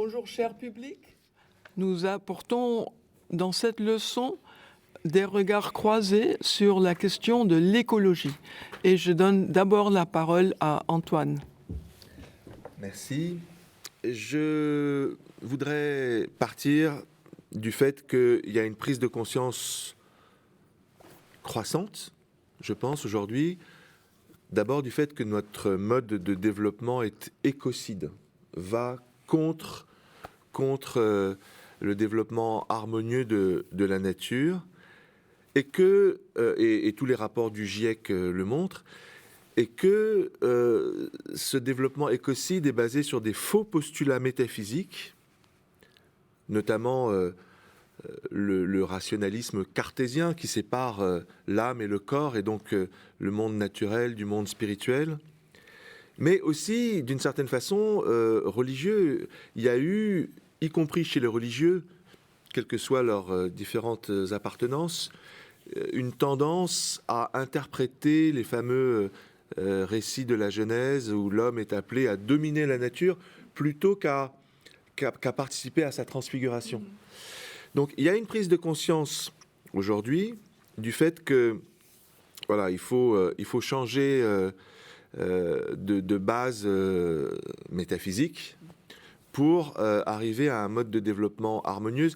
Bonjour cher public. Nous apportons dans cette leçon des regards croisés sur la question de l'écologie. Et je donne d'abord la parole à Antoine. Merci. Je voudrais partir du fait qu'il y a une prise de conscience croissante, je pense, aujourd'hui, d'abord du fait que notre mode de développement est écocide, va contre le développement harmonieux de la nature, et que, et tous les rapports du GIEC le montrent, et que ce développement écocide est basé sur des faux postulats métaphysiques, notamment le rationalisme cartésien qui sépare l'âme et le corps, et donc le monde naturel du monde spirituel, mais aussi, d'une certaine façon, religieux. Il y a eu, y compris chez les religieux, quelles que soient leurs différentes appartenances, une tendance à interpréter les fameux récits de la Genèse où l'homme est appelé à dominer la nature plutôt qu'à participer à sa transfiguration. Donc il y a une prise de conscience aujourd'hui du fait que voilà, il faut changer de base métaphysique pour arriver à un mode de développement harmonieux.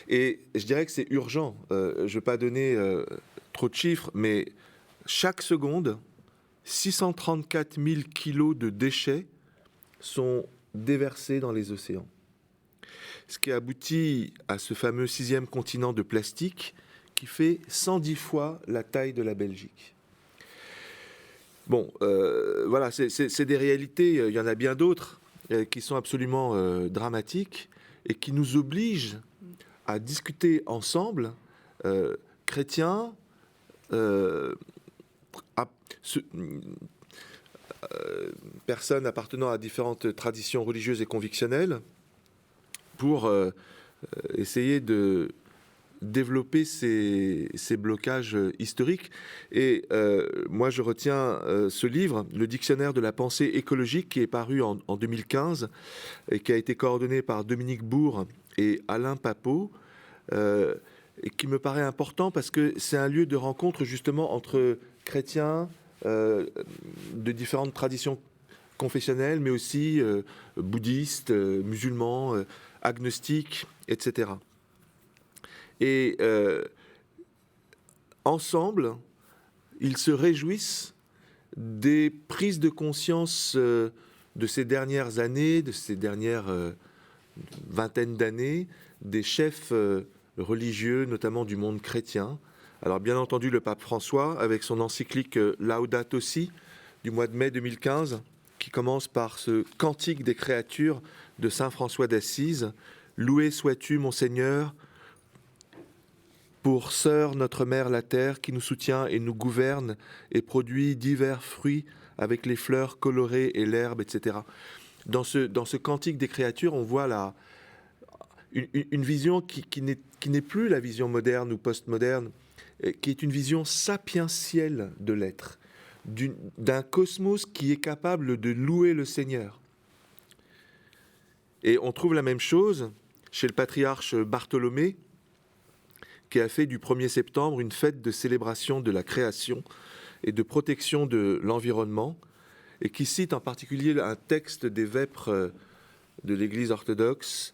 Et je dirais que c'est urgent. Je ne vais pas donner trop de chiffres, mais chaque seconde, 634 000 kilos de déchets sont déversés dans les océans. Ce qui aboutit à ce fameux 6e continent de plastique qui fait 110 fois la taille de la Belgique. Bon, voilà, c'est des réalités, il y en a bien d'autres qui sont absolument dramatiques et qui nous obligent à discuter ensemble, chrétiens, personnes appartenant à différentes traditions religieuses et convictionnelles, pour essayer de développer ces blocages historiques. Et moi, je retiens ce livre, le Dictionnaire de la pensée écologique, qui est paru en 2015 et qui a été coordonné par Dominique Bourg et Alain Papeau, et qui me paraît important parce que c'est un lieu de rencontre justement entre chrétiens de différentes traditions confessionnelles, mais aussi bouddhistes, musulmans, agnostiques, etc. Et ensemble, ils se réjouissent des prises de conscience de ces dernières années, de ces dernières vingtaine d'années, des chefs religieux, notamment du monde chrétien. Alors bien entendu, le pape François, avec son encyclique Laudato Si, du mois de mai 2015, qui commence par ce cantique des créatures de saint François d'Assise. Loué sois-tu, mon Seigneur, pour sœur notre mère la terre, qui nous soutient et nous gouverne et produit divers fruits avec les fleurs colorées et l'herbe, etc. Dans ce cantique des créatures, on voit une vision qui n'est plus la vision moderne ou postmoderne, qui est une vision sapientielle de l'être, d'un cosmos qui est capable de louer le Seigneur. Et on trouve la même chose chez le patriarche Bartholomée, qui a fait du 1er septembre une fête de célébration de la création et de protection de l'environnement, et qui cite en particulier un texte des vêpres de l'Église orthodoxe,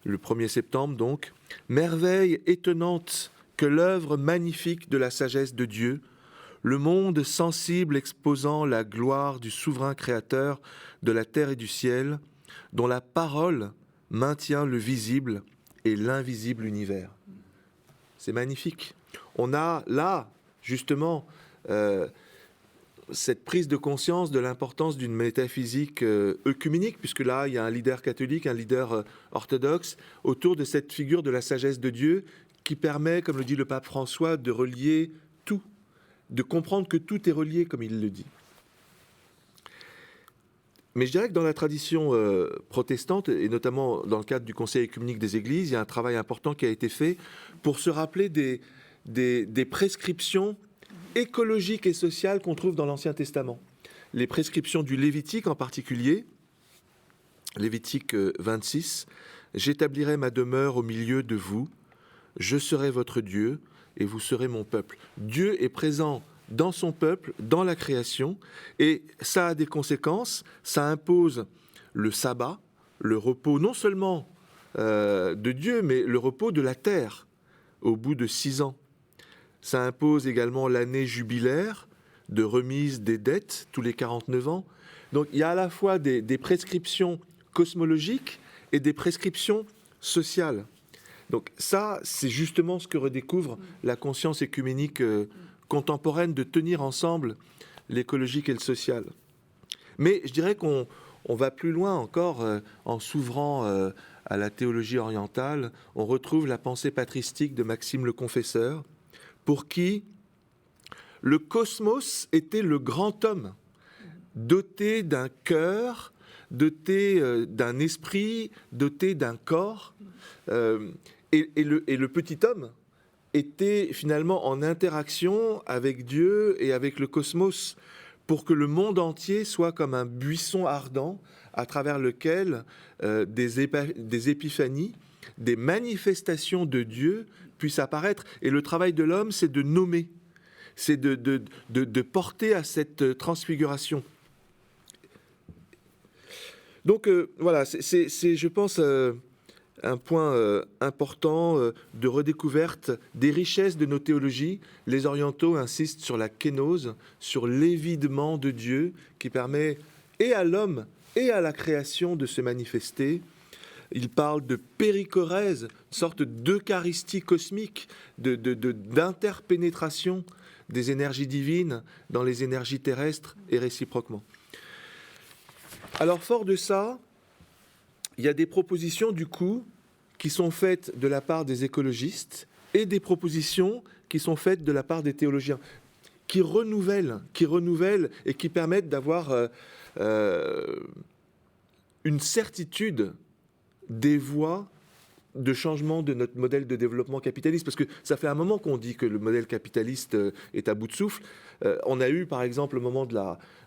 le 1er septembre donc, « Merveille étonnante que l'œuvre magnifique de la sagesse de Dieu, le monde sensible exposant la gloire du souverain créateur de la terre et du ciel, dont la parole maintient le visible et l'invisible univers. » C'est magnifique. On a là, justement, cette prise de conscience de l'importance d'une métaphysique œcuménique, puisque là, il y a un leader catholique, un leader orthodoxe, autour de cette figure de la sagesse de Dieu, qui permet, comme le dit le pape François, de relier tout, de comprendre que tout est relié, comme il le dit. Mais je dirais que dans la tradition protestante, et notamment dans le cadre du Conseil œcuménique des Églises, il y a un travail important qui a été fait pour se rappeler des prescriptions écologiques et sociales qu'on trouve dans l'Ancien Testament. Les prescriptions du Lévitique en particulier, Lévitique 26, « J'établirai ma demeure au milieu de vous, je serai votre Dieu et vous serez mon peuple. » Dieu est présent dans son peuple, dans la création, et ça a des conséquences. Ça impose le sabbat, le repos non seulement de Dieu, mais le repos de la terre au bout de 6 ans. Ça impose également l'année jubilaire de remise des dettes tous les 49 ans. Donc il y a à la fois des prescriptions cosmologiques et des prescriptions sociales. Donc ça, c'est justement ce que redécouvre la conscience écuménique contemporaine, de tenir ensemble l'écologique et le social. Mais je dirais qu'on va plus loin encore en s'ouvrant à la théologie orientale. On retrouve la pensée patristique de Maxime le Confesseur, pour qui le cosmos était le grand homme, doté d'un cœur, doté d'un esprit, doté d'un corps. Et le petit homme était finalement en interaction avec Dieu et avec le cosmos, pour que le monde entier soit comme un buisson ardent à travers lequel des épiphanies, des manifestations de Dieu puissent apparaître. Et le travail de l'homme, c'est de nommer, c'est de porter à cette transfiguration. Donc voilà, c'est je pense, un point important de redécouverte des richesses de nos théologies. Les orientaux insistent sur la kénose, sur l'évidement de Dieu qui permet et à l'homme et à la création de se manifester. Ils parlent de périchorèse, une sorte d'eucharistie cosmique, d'interpénétration des énergies divines dans les énergies terrestres et réciproquement. Alors, fort de ça, il y a des propositions, du coup, qui sont faites de la part des écologistes et des propositions qui sont faites de la part des théologiens, qui renouvellent et qui permettent d'avoir une certitude des voies de changement de notre modèle de développement capitaliste. Parce que ça fait un moment qu'on dit que le modèle capitaliste est à bout de souffle. On a eu, par exemple, au moment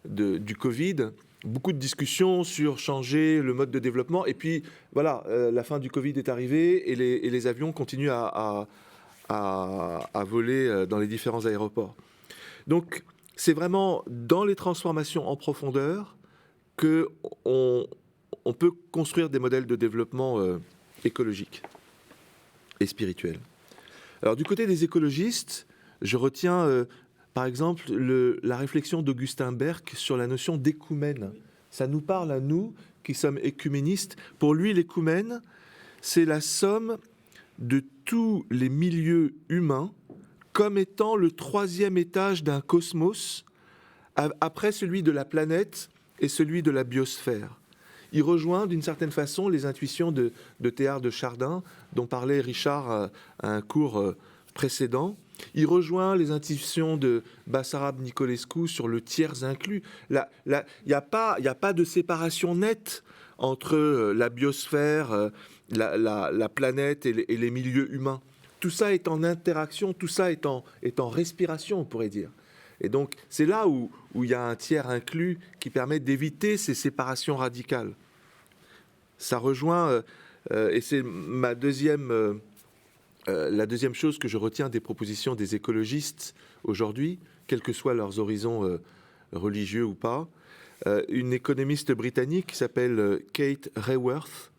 du Covid, beaucoup de discussions sur changer le mode de développement. Et puis, voilà, la fin du Covid est arrivée et les avions continuent à voler dans les différents aéroports. Donc, c'est vraiment dans les transformations en profondeur qu'on peut construire des modèles de développement écologique et spirituel. Alors, du côté des écologistes, je retiens... par exemple, la réflexion d'Augustin Berck sur la notion d'écoumène. Ça nous parle à nous qui sommes écuménistes. Pour lui, l'écoumène, c'est la somme de tous les milieux humains comme étant le 3e étage d'un cosmos, après celui de la planète et celui de la biosphère. Il rejoint d'une certaine façon les intuitions de Théard de Chardin, dont parlait Richard à un cours précédent. Il rejoint les intuitions de Bassarab Nicolescu sur le tiers inclus. Il n'y a pas de séparation nette entre la biosphère, la planète et les milieux humains. Tout ça est en interaction, tout ça est en respiration, on pourrait dire. Et donc, c'est là où il y a un tiers inclus qui permet d'éviter ces séparations radicales. Ça rejoint, et c'est la deuxième chose que je retiens des propositions des écologistes aujourd'hui, quels que soient leurs horizons religieux ou pas, une économiste britannique qui s'appelle Kate Raworth,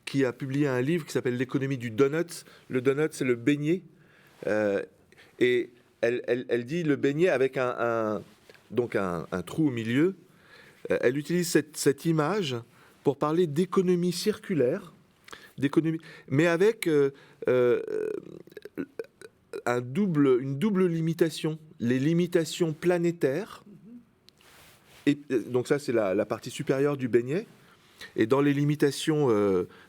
qui a publié un livre qui s'appelle L'économie du donut. Le donut, c'est le beignet. Et elle dit le beignet avec un trou au milieu. Elle utilise cette image pour parler d'économie circulaire, mais avec une double limitation. Les limitations planétaires, et donc ça c'est la partie supérieure du beignet, et dans les limitations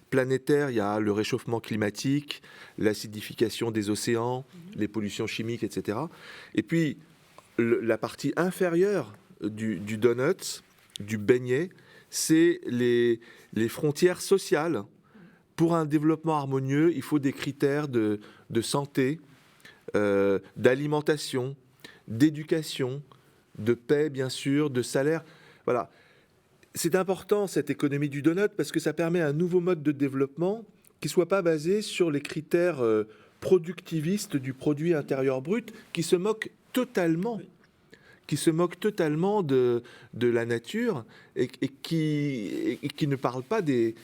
planétaires, il y a le réchauffement climatique, l'acidification des océans, les pollutions chimiques, etc. Et puis la partie inférieure du donut, du beignet, c'est les frontières sociales. Pour un développement harmonieux, il faut des critères de santé, d'alimentation, d'éducation, de paix, bien sûr, de salaire. Voilà. c'est important, cette économie du donut, parce que ça permet un nouveau mode de développement qui ne soit pas basé sur les critères productivistes du produit intérieur brut, qui se moque totalement de la nature et qui ne parle pas du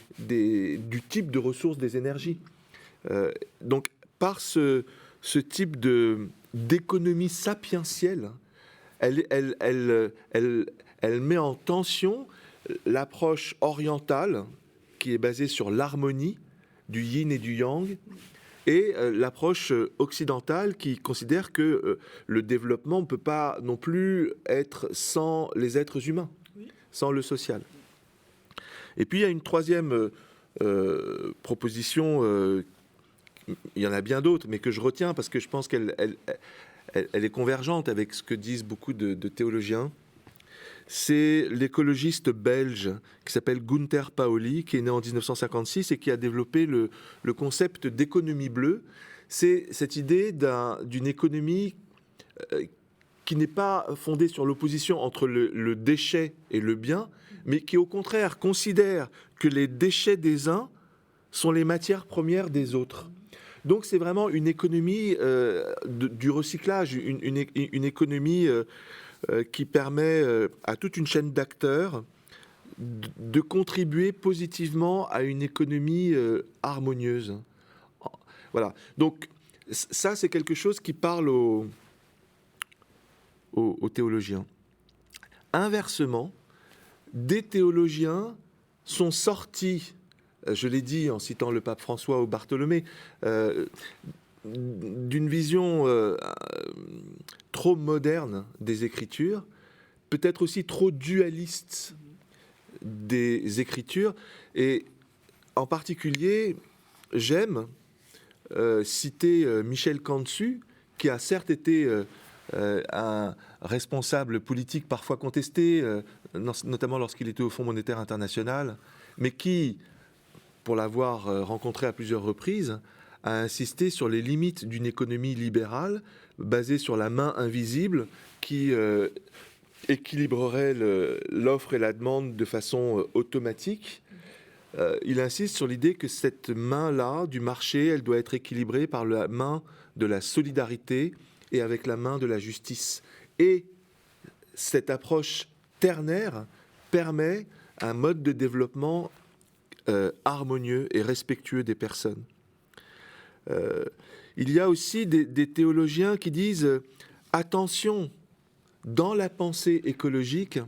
type de ressources des énergies. Donc, par ce type d'économie sapientielle, elle met en tension l'approche orientale qui est basée sur l'harmonie du yin et du yang, et l'approche occidentale qui considère que le développement ne peut pas non plus être sans les êtres humains, sans le social. Et puis il y a une troisième proposition, il y en a bien d'autres, mais que je retiens parce que je pense qu'elle est convergente avec ce que disent beaucoup de théologiens. C'est l'écologiste belge qui s'appelle Gunther Pauli, qui est né en 1956 et qui a développé le concept d'économie bleue. C'est cette idée d'une économie qui n'est pas fondée sur l'opposition entre le déchet et le bien, mais qui au contraire considère que les déchets des uns sont les matières premières des autres. Donc c'est vraiment une économie du recyclage, une économie qui permet à toute une chaîne d'acteurs de contribuer positivement à une économie harmonieuse. Voilà. Donc ça, c'est quelque chose qui parle aux théologiens. Inversement, des théologiens sont sortis, je l'ai dit en citant le pape François ou Bartholomé, d'une vision trop moderne des Écritures, peut-être aussi trop dualiste des Écritures. Et en particulier, j'aime citer Michel Cantu, qui a certes été un responsable politique parfois contesté, notamment lorsqu'il était au Fonds monétaire international, mais qui, pour l'avoir rencontré à plusieurs reprises, a insisté sur les limites d'une économie libérale basée sur la main invisible qui équilibrerait l'offre et la demande de façon automatique. Il insiste sur l'idée que cette main-là du marché, elle doit être équilibrée par la main de la solidarité et avec la main de la justice. Et cette approche ternaire permet un mode de développement harmonieux et respectueux des personnes. Il y a aussi des théologiens qui disent attention, dans la pensée écologique,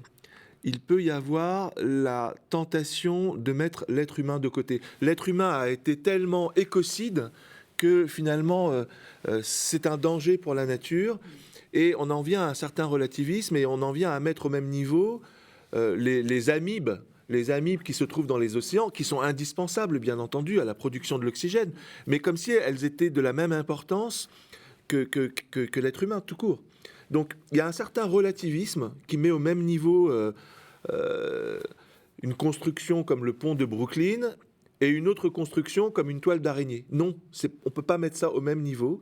il peut y avoir la tentation de mettre l'être humain de côté. L'être humain a été tellement écocide que finalement c'est un danger pour la nature, et on en vient à un certain relativisme et on en vient à mettre au même niveau les amibes. Les amibes qui se trouvent dans les océans, qui sont indispensables, bien entendu, à la production de l'oxygène, mais comme si elles étaient de la même importance que l'être humain, tout court. Donc, il y a un certain relativisme qui met au même niveau une construction comme le pont de Brooklyn et une autre construction comme une toile d'araignée. Non, on ne peut pas mettre ça au même niveau.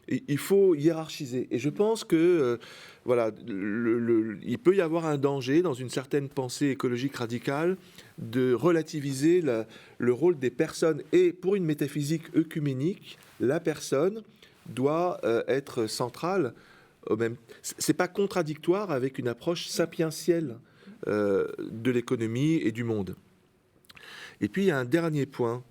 Et il faut hiérarchiser. Et je pense que il peut y avoir un danger dans une certaine pensée écologique radicale de relativiser le rôle des personnes. Et pour une métaphysique œcuménique, la personne doit être centrale. C'est pas contradictoire avec une approche sapientielle de l'économie et du monde. Et puis il y a un dernier point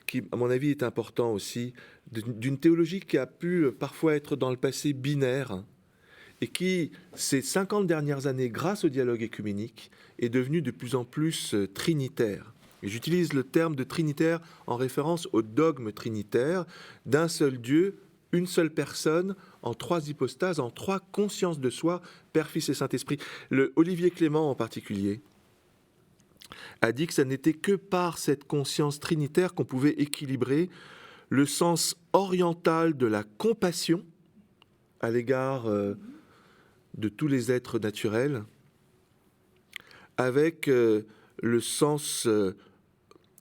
qui, à mon avis, est important aussi, d'une théologie qui a pu parfois être dans le passé binaire et qui, ces 50 dernières années, grâce au dialogue écuménique, est devenue de plus en plus trinitaire. Et j'utilise le terme de trinitaire en référence au dogme trinitaire d'un seul Dieu, une seule personne, en trois hypostases, en trois consciences de soi, Père, Fils et Saint-Esprit. Olivier Clément en particulier a dit que ce n'était que par cette conscience trinitaire qu'on pouvait équilibrer le sens oriental de la compassion à l'égard de tous les êtres naturels avec le sens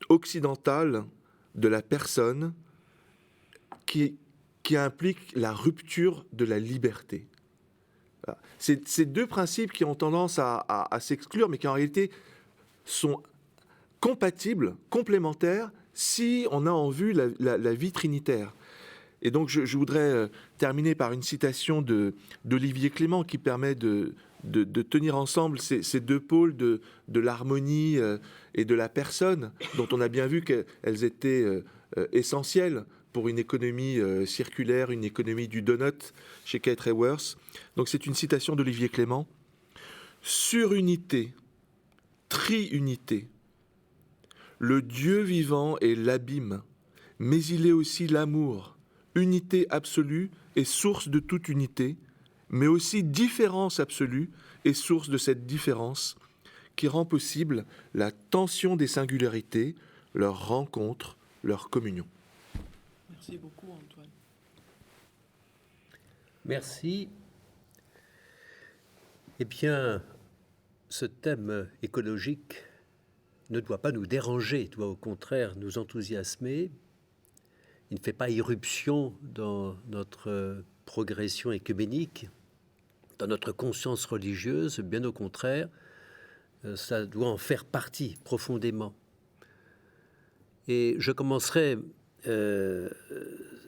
occidental de la personne qui implique la rupture de la liberté. Voilà. C'est deux principes qui ont tendance à s'exclure, mais qui en réalité sont compatibles, complémentaires, si on a en vue la vie trinitaire. Et donc je voudrais terminer par une citation d'Olivier Clément qui permet de tenir ensemble ces deux pôles de l'harmonie et de la personne, dont on a bien vu qu'elles étaient essentielles pour une économie circulaire, une économie du donut chez Kate Raworth. Donc c'est une citation d'Olivier Clément. Surunité, triunité. Le Dieu vivant est l'abîme, mais il est aussi l'amour, unité absolue et source de toute unité, mais aussi différence absolue et source de cette différence qui rend possible la tension des singularités, leur rencontre, leur communion. Merci beaucoup, Antoine. Merci. Eh bien, ce thème écologique ne doit pas nous déranger, doit au contraire nous enthousiasmer. Il ne fait pas irruption dans notre progression écuménique, dans notre conscience religieuse, bien au contraire, ça doit en faire partie profondément. Et je commencerai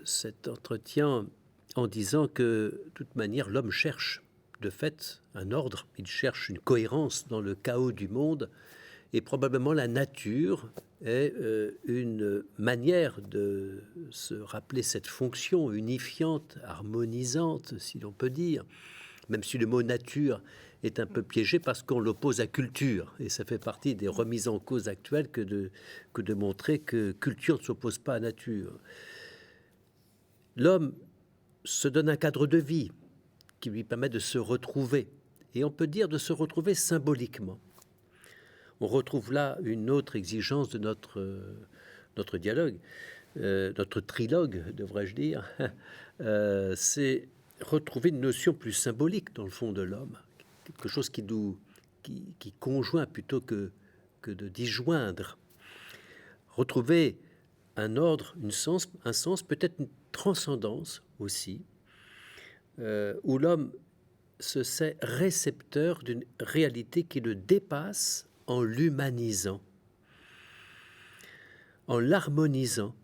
cet entretien en disant que, de toute manière, l'homme cherche de fait un ordre, il cherche une cohérence dans le chaos du monde, et probablement la nature est une manière de se rappeler cette fonction unifiante, harmonisante, si l'on peut dire, même si le mot nature est un peu piégé parce qu'on l'oppose à culture, et ça fait partie des remises en cause actuelles que de montrer que culture ne s'oppose pas à nature. L'homme se donne un cadre de vie qui lui permet de se retrouver, et on peut dire de se retrouver symboliquement. On retrouve là une autre exigence de notre dialogue, notre trilogue, devrais-je dire, c'est retrouver une notion plus symbolique dans le fond de l'homme, quelque chose qui conjoint plutôt que de disjoindre. Retrouver un ordre, un sens, peut-être une transcendance aussi, où l'homme se sait récepteur d'une réalité qui le dépasse en l'humanisant, en l'harmonisant,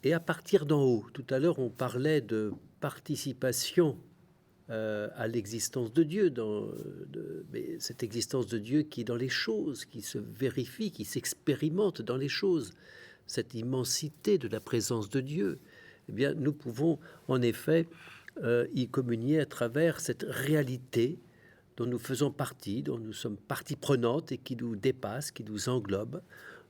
et à partir d'en haut. Tout à l'heure, on parlait de participation à l'existence de Dieu, mais cette existence de Dieu qui est dans les choses, qui se vérifie, qui s'expérimente dans les choses, cette immensité de la présence de Dieu, eh bien, nous pouvons en effet y communier à travers cette réalité dont nous faisons partie, dont nous sommes partie prenante et qui nous dépasse, qui nous englobe,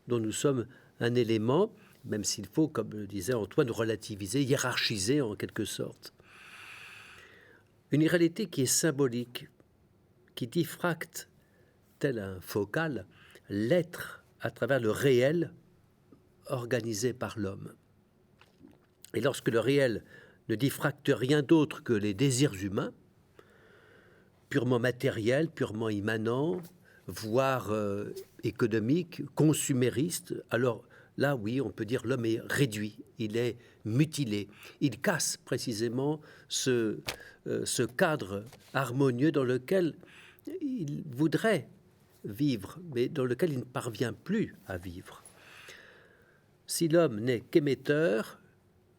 dont nous sommes un élément, même s'il faut, comme le disait Antoine, relativiser, hiérarchiser en quelque sorte. Une réalité qui est symbolique, qui diffracte, tel un focal, l'être à travers le réel organisé par l'homme. Et lorsque le réel ne diffracte rien d'autre que les désirs humains, purement matériels, purement immanents, voire économiques, consuméristes, alors là, oui, on peut dire l'homme est réduit, il est mutilé. Il casse précisément ce cadre harmonieux dans lequel il voudrait vivre, mais dans lequel il ne parvient plus à vivre. Si l'homme n'est qu'émetteur,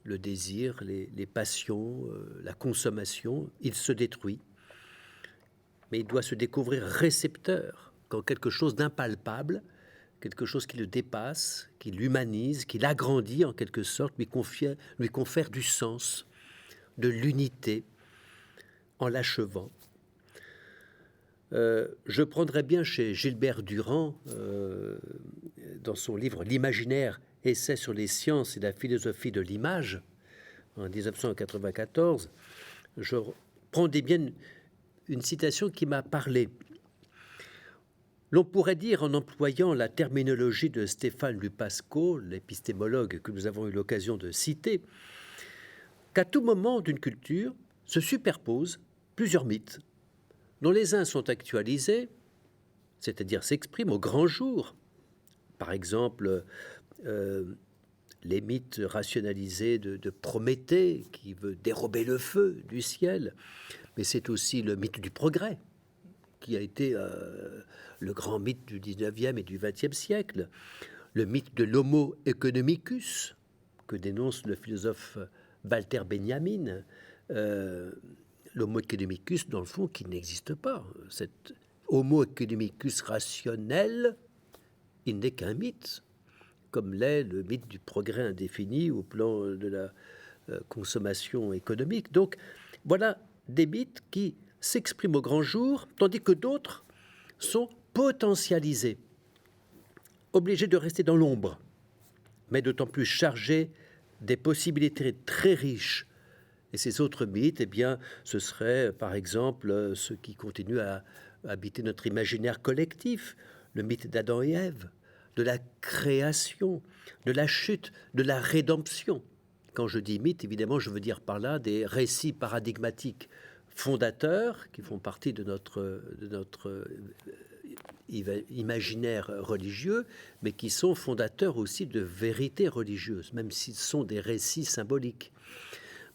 le désir, les passions, la consommation, il se détruit. Mais il doit se découvrir récepteur, quand quelque chose d'impalpable, quelque chose qui le dépasse, qui l'humanise, qui l'agrandit en quelque sorte, lui confère du sens, de l'unité, en l'achevant. Je prendrais bien chez Gilbert Durand, dans son livre « L'imaginaire, essai sur les sciences et la philosophie de l'image », en 1994, je prendrais bien une citation qui m'a parlé. L'on pourrait dire, en employant la terminologie de Stéphane Lupasco, l'épistémologue que nous avons eu l'occasion de citer, qu'à tout moment d'une culture se superposent plusieurs mythes, dont les uns sont actualisés, c'est-à-dire s'expriment au grand jour. Par exemple, les mythes rationalisés de Prométhée, qui veut dérober le feu du ciel, mais c'est aussi le mythe du progrès, qui a été le grand mythe du 19e et du 20e siècle, le mythe de l'homo economicus, que dénonce le philosophe Walter Benjamin, l'homo economicus, dans le fond, qui n'existe pas. Cet homo economicus rationnel, il n'est qu'un mythe, comme l'est le mythe du progrès indéfini au plan de la consommation économique. Donc, voilà des mythes qui s'expriment au grand jour, tandis que d'autres sont potentialisés, obligés de rester dans l'ombre, mais d'autant plus chargés des possibilités très riches. Et ces autres mythes, eh bien, ce serait, par exemple, ceux qui continuent à habiter notre imaginaire collectif, le mythe d'Adam et Ève, de la création, de la chute, de la rédemption. Quand je dis mythe, évidemment, je veux dire par là des récits paradigmatiques fondateurs qui font partie de notre imaginaire religieux, mais qui sont fondateurs aussi de vérités religieuses, même s'ils sont des récits symboliques,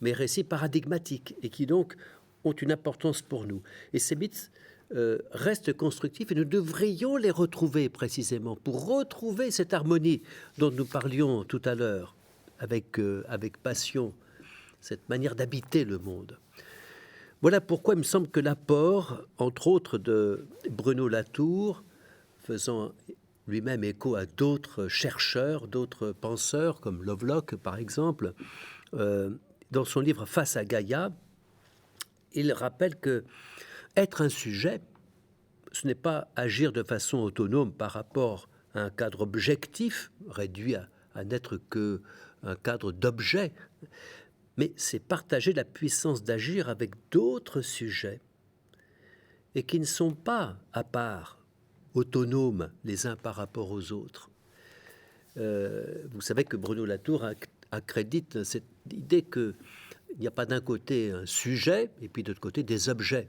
mais récits paradigmatiques, et qui donc ont une importance pour nous. Et ces mythes restent constructifs, et nous devrions les retrouver précisément pour retrouver cette harmonie dont nous parlions tout à l'heure, avec passion, cette manière d'habiter le monde. Voilà pourquoi il me semble que l'apport, entre autres, de Bruno Latour, faisant lui-même écho à d'autres chercheurs, d'autres penseurs, comme Lovelock par exemple, dans son livre Face à Gaïa, il rappelle que être un sujet, ce n'est pas agir de façon autonome par rapport à un cadre objectif, réduit à n'être qu'un cadre d'objets, mais c'est partager la puissance d'agir avec d'autres sujets et qui ne sont pas à part, autonomes les uns par rapport aux autres. Vous savez que Bruno Latour accrédite cette idée qu'il n'y a pas d'un côté un sujet et puis de l'autre côté des objets.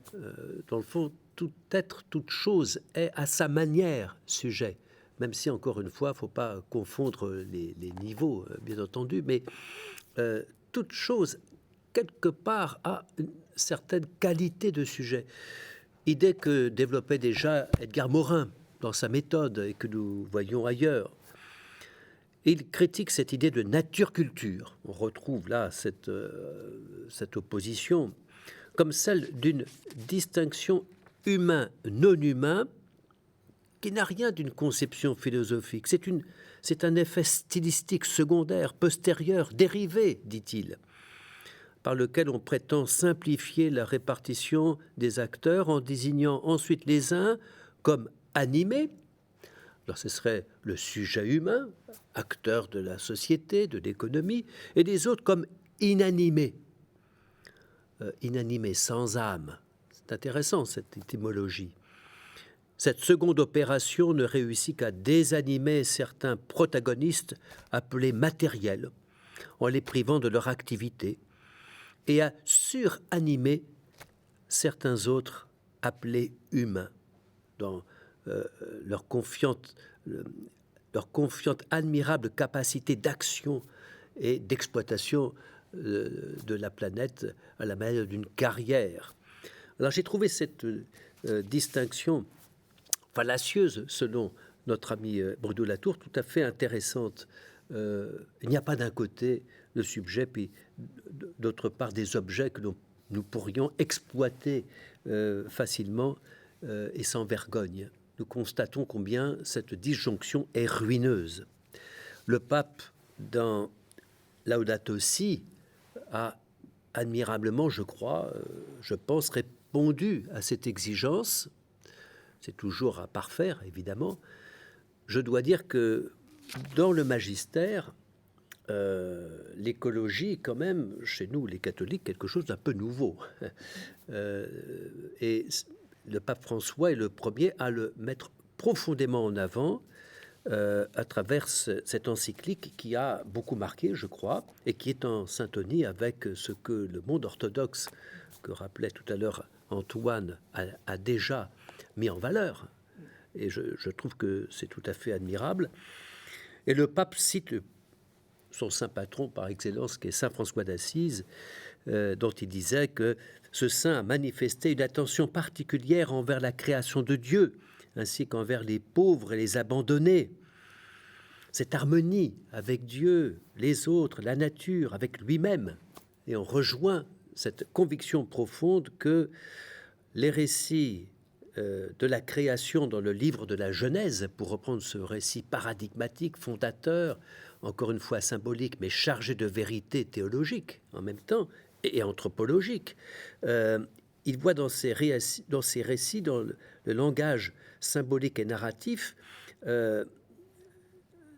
Dans le fond, tout être, toute chose est à sa manière sujet, même si, encore une fois, il ne faut pas confondre les niveaux, bien entendu, mais toute chose, quelque part, a une certaine qualité de sujet. Idée que développait déjà Edgar Morin dans sa méthode et que nous voyons ailleurs. Il critique cette idée de nature-culture. On retrouve là cette opposition comme celle d'une distinction humain-non-humain qui n'a rien d'une conception philosophique. C'est un effet stylistique secondaire, postérieur, dérivé, dit-il, par lequel on prétend simplifier la répartition des acteurs en désignant ensuite les uns comme animés. Alors ce serait le sujet humain, acteur de la société, de l'économie, et les autres comme inanimés, inanimés, sans âme. C'est intéressant cette étymologie. Cette seconde opération ne réussit qu'à désanimer certains protagonistes appelés matériels, en les privant de leur activité, et à suranimer certains autres appelés humains, dans leur confiante admirable capacité d'action et d'exploitation de la planète à la manière d'une carrière. Alors j'ai trouvé cette distinction fallacieuse, selon notre ami Bruno Latour, tout à fait intéressante. Il n'y a pas d'un côté le sujet, puis d'autre part des objets que nous pourrions exploiter facilement et sans vergogne. Nous constatons combien cette disjonction est ruineuse. Le pape, dans Laudato Si, a admirablement, je pense, répondu à cette exigence. C'est toujours à parfaire, évidemment. Je dois dire que dans le magistère, l'écologie, quand même, chez nous, les catholiques, quelque chose d'un peu nouveau. Et le pape François est le premier à le mettre profondément en avant à travers cette encyclique qui a beaucoup marqué, je crois, et qui est en syntonie avec ce que le monde orthodoxe, que rappelait tout à l'heure Antoine, a déjà mis en valeur. Et je trouve que c'est tout à fait admirable. Et le pape cite son saint patron par excellence, qui est saint François d'Assise, dont il disait que ce saint a manifesté une attention particulière envers la création de Dieu, ainsi qu'envers les pauvres et les abandonnés. Cette harmonie avec Dieu, les autres, la nature, avec lui-même. Et on rejoint cette conviction profonde que les récits de la création dans le livre de la Genèse, pour reprendre ce récit paradigmatique, fondateur, encore une fois symbolique, mais chargé de vérité théologique en même temps, et anthropologique, il voit dans ces récits, dans le langage symbolique et narratif,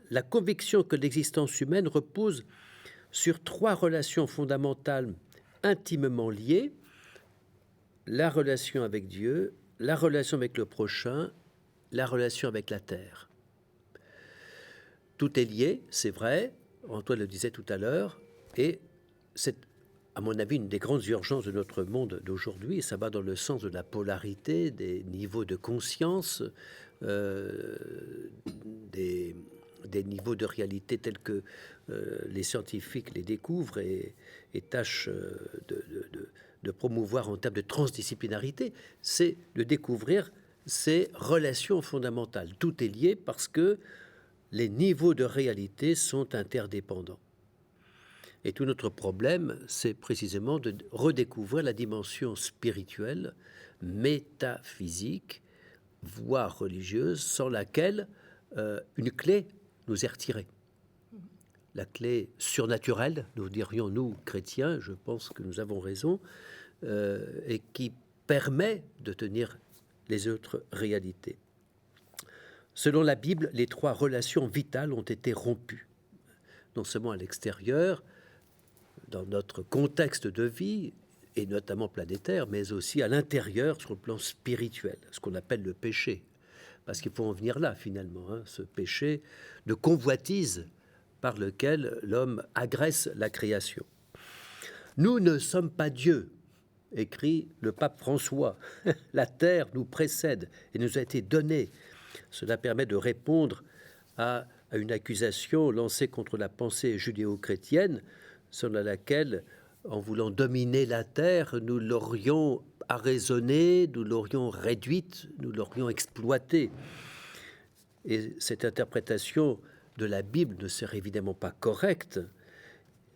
la conviction que l'existence humaine repose sur 3 relations fondamentales intimement liées: la relation avec Dieu, la relation avec le prochain, la relation avec la terre. Tout est lié, c'est vrai, Antoine le disait tout à l'heure, et c'est, à mon avis, une des grandes urgences de notre monde d'aujourd'hui, et ça va dans le sens de la polarité, des niveaux de conscience, des niveaux de réalité tels que les scientifiques les découvrent et tâchent de promouvoir en termes de transdisciplinarité, c'est de découvrir ces relations fondamentales. Tout est lié parce que les niveaux de réalité sont interdépendants. Et tout notre problème, c'est précisément de redécouvrir la dimension spirituelle, métaphysique, voire religieuse, sans laquelle une clé nous est retirée. La clé surnaturelle, nous dirions nous chrétiens, je pense que nous avons raison, et qui permet de tenir les autres réalités. Selon la Bible, les 3 relations vitales ont été rompues, non seulement à l'extérieur, dans notre contexte de vie, et notamment planétaire, mais aussi à l'intérieur, sur le plan spirituel, ce qu'on appelle le péché. Parce qu'il faut en venir là, finalement, ce péché de convoitise par lequel l'homme agresse la création. Nous ne sommes pas Dieu, écrit le pape François. La terre nous précède et nous a été donnée. Cela permet de répondre à une accusation lancée contre la pensée judéo-chrétienne, selon laquelle, en voulant dominer la terre, nous l'aurions arraisonnée, nous l'aurions réduite, nous l'aurions exploitée. Et cette interprétation de la Bible ne serait évidemment pas correcte.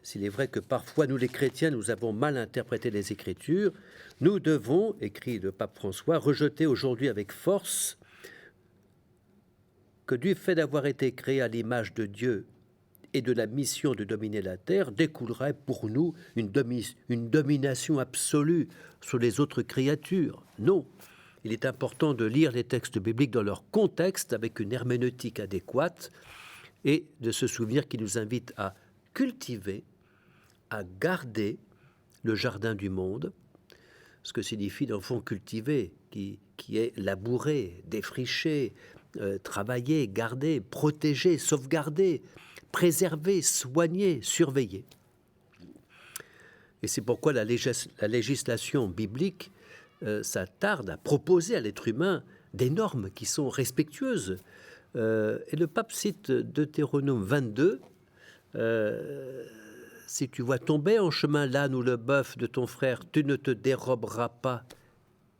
S'il est vrai que parfois, nous les chrétiens, nous avons mal interprété les Écritures, nous devons, écrit le pape François, rejeter aujourd'hui avec force que du fait d'avoir été créé à l'image de Dieu et de la mission de dominer la terre, découlerait pour nous une domination absolue sur les autres créatures. Non, il est important de lire les textes bibliques dans leur contexte avec une herméneutique adéquate et de se souvenir qu'ils nous invitent à cultiver, à garder le jardin du monde, ce que signifie dans le fond cultiver, qui est labourer, défricher, travailler, garder, protéger, sauvegarder, préserver, soigner, surveiller. Et c'est pourquoi la législation biblique s'attarde à proposer à l'être humain des normes qui sont respectueuses. Et le pape cite Deutéronome 22, si tu vois tomber en chemin l'âne ou le bœuf de ton frère, tu ne te déroberas pas.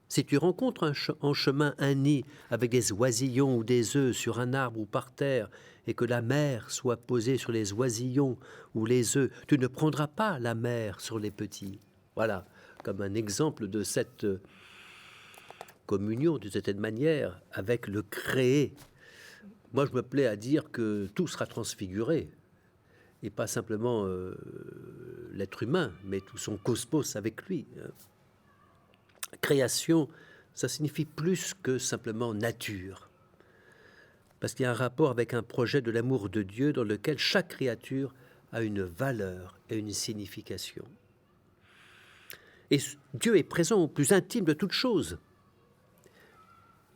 Si tu rencontres en chemin un nid avec des oisillons ou des œufs sur un arbre ou par terre, et que la mère soit posée sur les oisillons ou les œufs, tu ne prendras pas la mère sur les petits. Voilà, comme un exemple de cette communion, d'une certaine manière, avec le créé. Moi, je me plais à dire que tout sera transfiguré, et pas simplement l'être humain, mais tout son cosmos avec lui. Création, ça signifie plus que simplement nature, parce qu'il y a un rapport avec un projet de l'amour de Dieu dans lequel chaque créature a une valeur et une signification. Et Dieu est présent au plus intime de toute chose.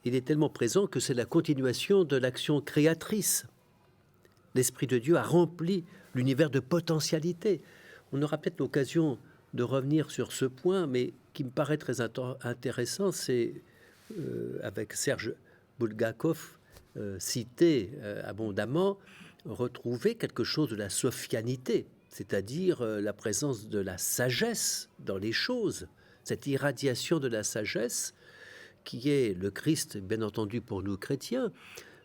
Il est tellement présent que c'est la continuation de l'action créatrice. L'Esprit de Dieu a rempli l'univers de potentialités. On aura peut-être l'occasion de revenir sur ce point, mais qui me paraît très intéressant, c'est avec Serge Bulgakov, cité abondamment, retrouver quelque chose de la sophianité, c'est-à-dire la présence de la sagesse dans les choses, cette irradiation de la sagesse qui est le Christ, bien entendu pour nous chrétiens,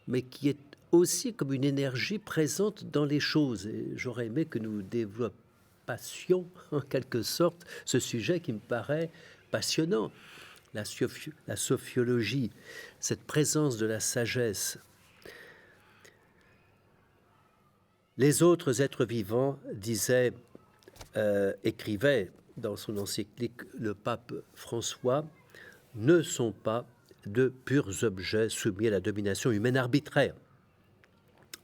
mais qui est aussi comme une énergie présente dans les choses. Et j'aurais aimé que nous développassions en quelque sorte ce sujet qui me paraît passionnant. La sophiologie, cette présence de la sagesse. Les autres êtres vivants, écrivait dans son encyclique le pape François, ne sont pas de purs objets soumis à la domination humaine arbitraire.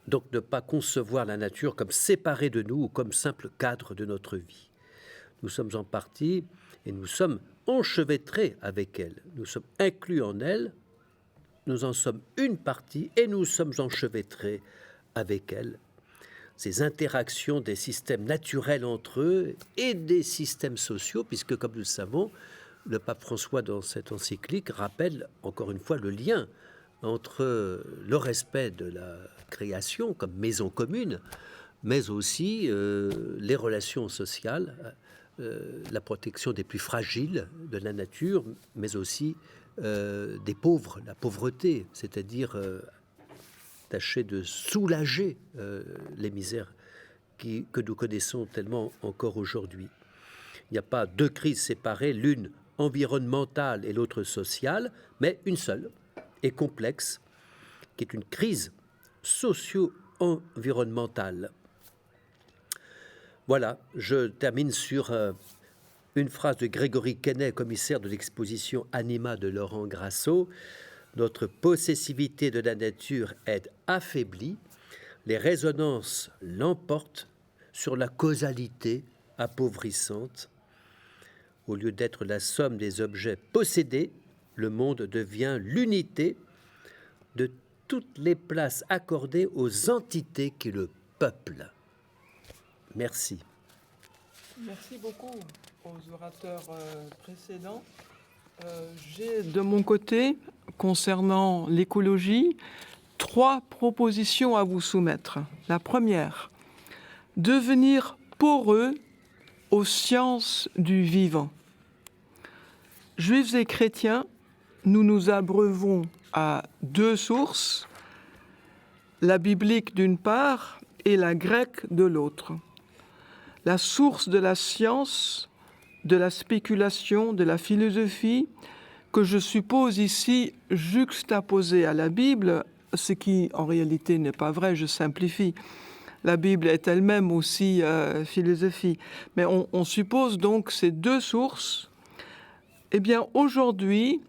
Donc ne pas concevoir la nature comme séparée de nous ou comme simple cadre de notre vie. Nous sommes en partie et nous sommes enchevêtrés avec elle. Nous sommes inclus en elle, nous en sommes une partie et nous sommes enchevêtrés avec elle. Ces interactions des systèmes naturels entre eux et des systèmes sociaux, puisque comme nous le savons, le pape François, dans cette encyclique, rappelle encore une fois le lien entre le respect de la création comme maison commune, mais aussi les relations sociales, la protection des plus fragiles de la nature, mais aussi des pauvres, la pauvreté, c'est-à-dire tâcher de soulager les misères que nous connaissons tellement encore aujourd'hui. Il n'y a pas deux crises séparées, l'une environnementale et l'autre sociale, mais une seule et complexe, qui est une crise socio-environnementale. Voilà, je termine sur une phrase de Grégory Quesnay, commissaire de l'exposition Anima de Laurent Grasso. Notre possessivité de la nature est affaiblie, les résonances l'emportent sur la causalité appauvrissante. Au lieu d'être la somme des objets possédés, le monde devient l'unité de toutes les places accordées aux entités qui le peuplent. Merci. Merci beaucoup aux orateurs précédents. J'ai de mon côté, concernant l'écologie, 3 propositions à vous soumettre. La première, devenir poreux aux sciences du vivant. Juifs et chrétiens, nous nous abreuvons à 2 sources, la biblique d'une part et la grecque de l'autre. La source de la science, de la spéculation, de la philosophie, que je suppose ici juxtaposée à la Bible, ce qui en réalité n'est pas vrai, je simplifie. La Bible est elle-même aussi philosophie. Mais on suppose donc ces 2 sources. Eh bien, aujourd'hui,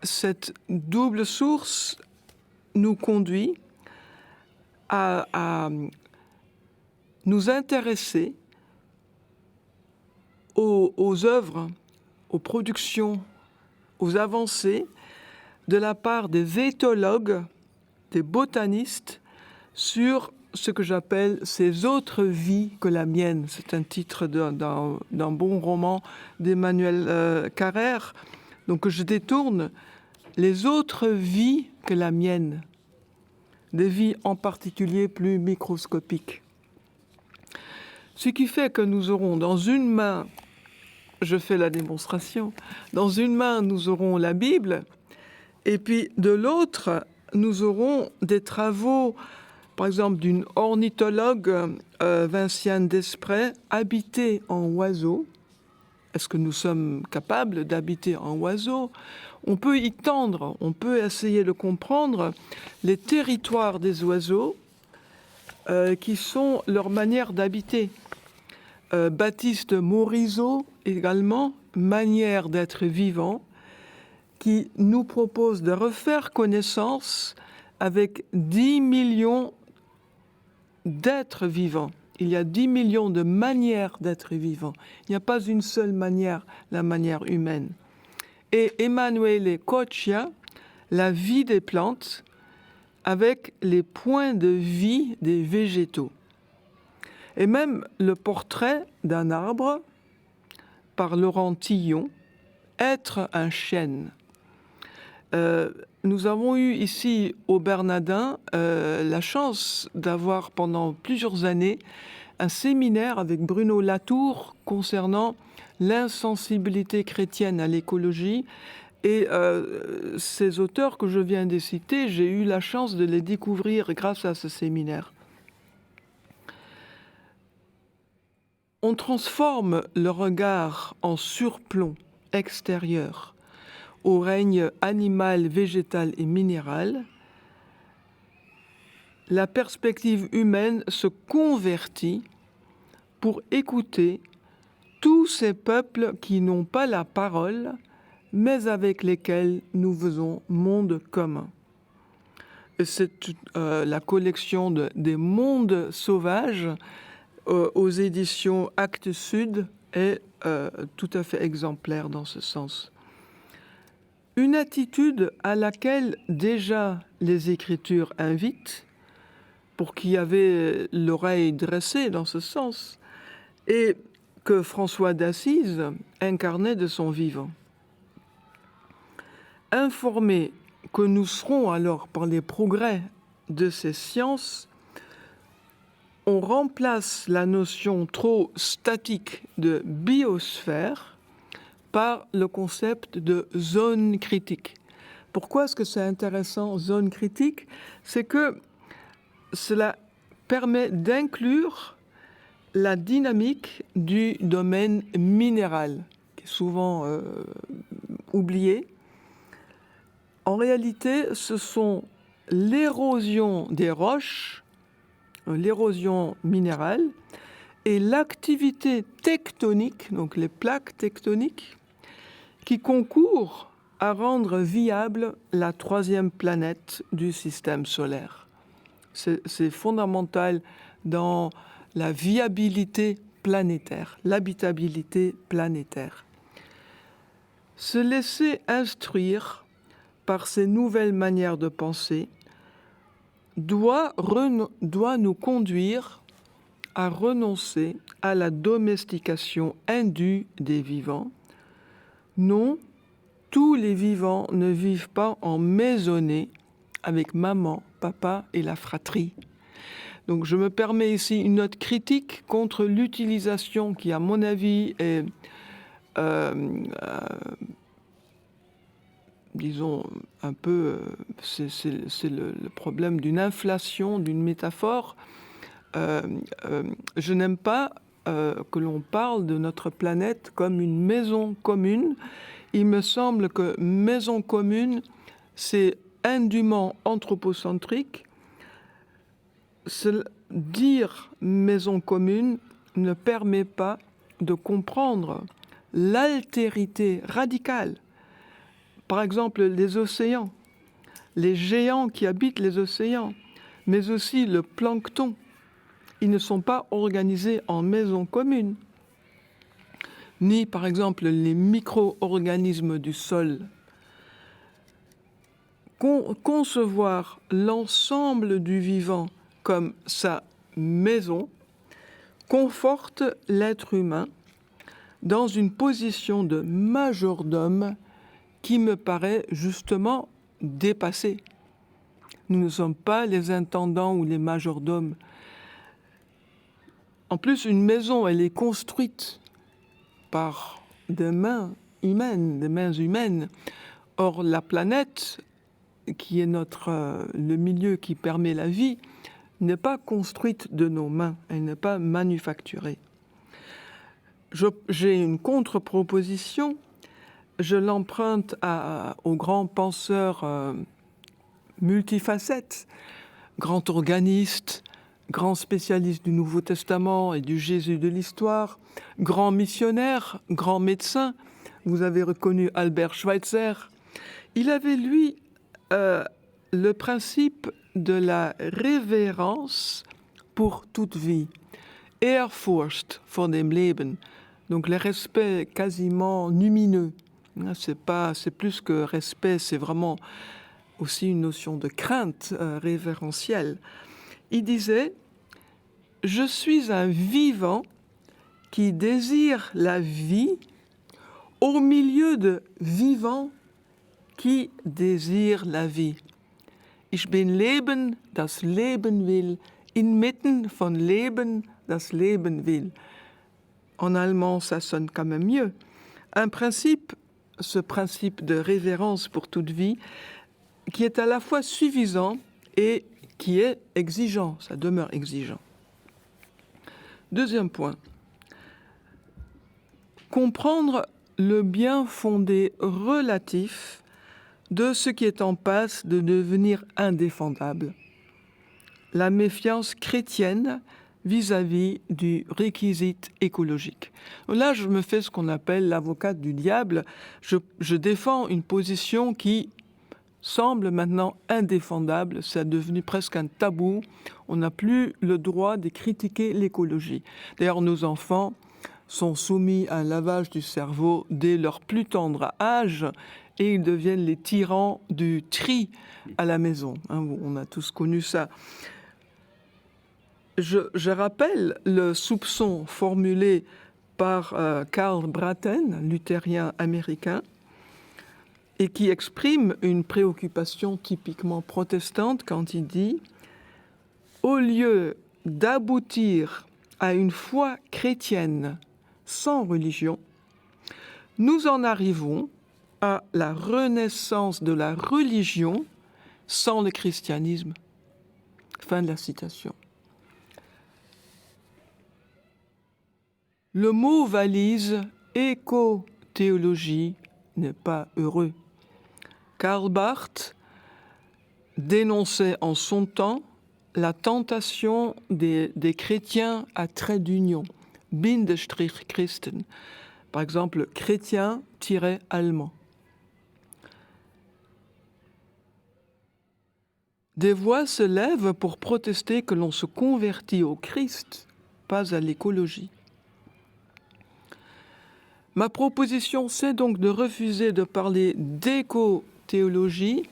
cette double source nous conduit à nous intéresser aux œuvres, aux productions, aux avancées de la part des éthologues, des botanistes, sur ce que j'appelle ces autres vies que la mienne. C'est un titre d'un bon roman d'Emmanuel Carrère. Donc je détourne les autres vies que la mienne, des vies en particulier plus microscopiques. Ce qui fait que nous aurons dans une main, je fais la démonstration, dans une main nous aurons la Bible, et puis de l'autre nous aurons des travaux, par exemple d'une ornithologue, Vinciane Desprez, habiter en oiseau. Est-ce que nous sommes capables d'habiter en oiseau? On peut y tendre, on peut essayer de comprendre les territoires des oiseaux qui sont leur manière d'habiter. Baptiste Morisot également, Manière d'être vivant, qui nous propose de refaire connaissance avec 10 millions d'êtres vivants. Il y a 10 millions de manières d'être vivant. Il n'y a pas une seule manière, la manière humaine. Et Emanuele Coccia, La vie des plantes, avec les points de vie des végétaux. Et même le portrait d'un arbre, par Laurent Tillon, Être un chêne. Nous avons eu ici au Bernardin la chance d'avoir pendant plusieurs années un séminaire avec Bruno Latour concernant l'insensibilité chrétienne à l'écologie. Et ces auteurs que je viens de citer, j'ai eu la chance de les découvrir grâce à ce séminaire. On transforme le regard en surplomb extérieur au règne animal, végétal et minéral. La perspective humaine se convertit pour écouter tous ces peuples qui n'ont pas la parole, mais avec lesquels nous faisons monde commun. C'est la collection des mondes sauvages aux éditions Actes Sud est tout à fait exemplaire dans ce sens. Une attitude à laquelle déjà les Écritures invitent, pour qui avait l'oreille dressée dans ce sens, et que François d'Assise incarnait de son vivant. Informés que nous serons alors par les progrès de ces sciences, on remplace la notion trop statique de biosphère par le concept de zone critique. Pourquoi est-ce que c'est intéressant, zone critique? C'est que cela permet d'inclure la dynamique du domaine minéral, qui est souvent oublié. En réalité, ce sont l'érosion des roches, l'érosion minérale, et l'activité tectonique, donc les plaques tectoniques, qui concourent à rendre viable la troisième planète du système solaire. C'est fondamental dans la viabilité planétaire, l'habitabilité planétaire. Se laisser instruire par ces nouvelles manières de penser doit nous conduire à renoncer à la domestication indue des vivants. Non, tous les vivants ne vivent pas en maisonnée avec maman, papa et la fratrie. Donc je me permets ici une note critique contre l'utilisation qui, à mon avis, est, disons, un peu, c'est le problème d'une inflation, d'une métaphore. Je n'aime pas que l'on parle de notre planète comme une maison commune. Il me semble que maison commune, c'est indûment anthropocentrique. Dire maison commune ne permet pas de comprendre l'altérité radicale. Par exemple, les océans, les géants qui habitent les océans, mais aussi le plancton. Ils ne sont pas organisés en maison commune. Ni, par exemple, les micro-organismes du sol. Concevoir l'ensemble du vivant comme sa maison conforte l'être humain dans une position de majordome qui me paraît justement dépassée. Nous ne sommes pas les intendants ou les majordomes. En plus, une maison, elle est construite par des mains humaines. Or, la planète, qui est le milieu qui permet la vie, n'est pas construite de nos mains, elle n'est pas manufacturée. J'ai une contre-proposition, je l'emprunte au grand penseur multifacette, grand organiste, grand spécialiste du Nouveau Testament et du Jésus de l'histoire, grand missionnaire, grand médecin. Vous avez reconnu Albert Schweitzer. Il avait, lui, le principe de la révérence pour toute vie. Ehrfurcht vor dem Leben. Donc le respect quasiment lumineux. C'est plus que respect, c'est vraiment aussi une notion de crainte révérentielle. Il disait « Je suis un vivant qui désire la vie au milieu de vivants qui désirent la vie. Ich bin Leben, das Leben will, inmitten von Leben, das Leben will. En allemand, ça sonne quand même mieux. Un principe, ce principe de révérence pour toute vie, qui est à la fois suffisant et qui est exigeant, ça demeure exigeant. Deuxième point, comprendre le bien fondé relatif de ce qui est en passe de devenir indéfendable. La méfiance chrétienne vis-à-vis du réquisite écologique. Là, je me fais ce qu'on appelle l'avocate du diable. Je défends une position qui semble maintenant indéfendable. C'est devenu presque un tabou. On n'a plus le droit de critiquer l'écologie. D'ailleurs, nos enfants sont soumis à un lavage du cerveau dès leur plus tendre âge et ils deviennent les tyrans du tri à la maison. On a tous connu ça. Je rappelle le soupçon formulé par Karl Braten, luthérien américain, et qui exprime une préoccupation typiquement protestante quand il dit « Au lieu d'aboutir à une foi chrétienne sans religion, nous en arrivons à la renaissance de la religion sans le christianisme. » Fin de la citation. Le mot valise éco-théologie n'est pas heureux. Karl Barth dénonçait en son temps la tentation des chrétiens à trait d'union, Bindestrich Christen, par exemple chrétien-allemand. Des voix se lèvent pour protester que l'on se convertit au Christ, pas à l'écologie. Ma proposition, c'est donc de refuser de parler d'éco-théologie,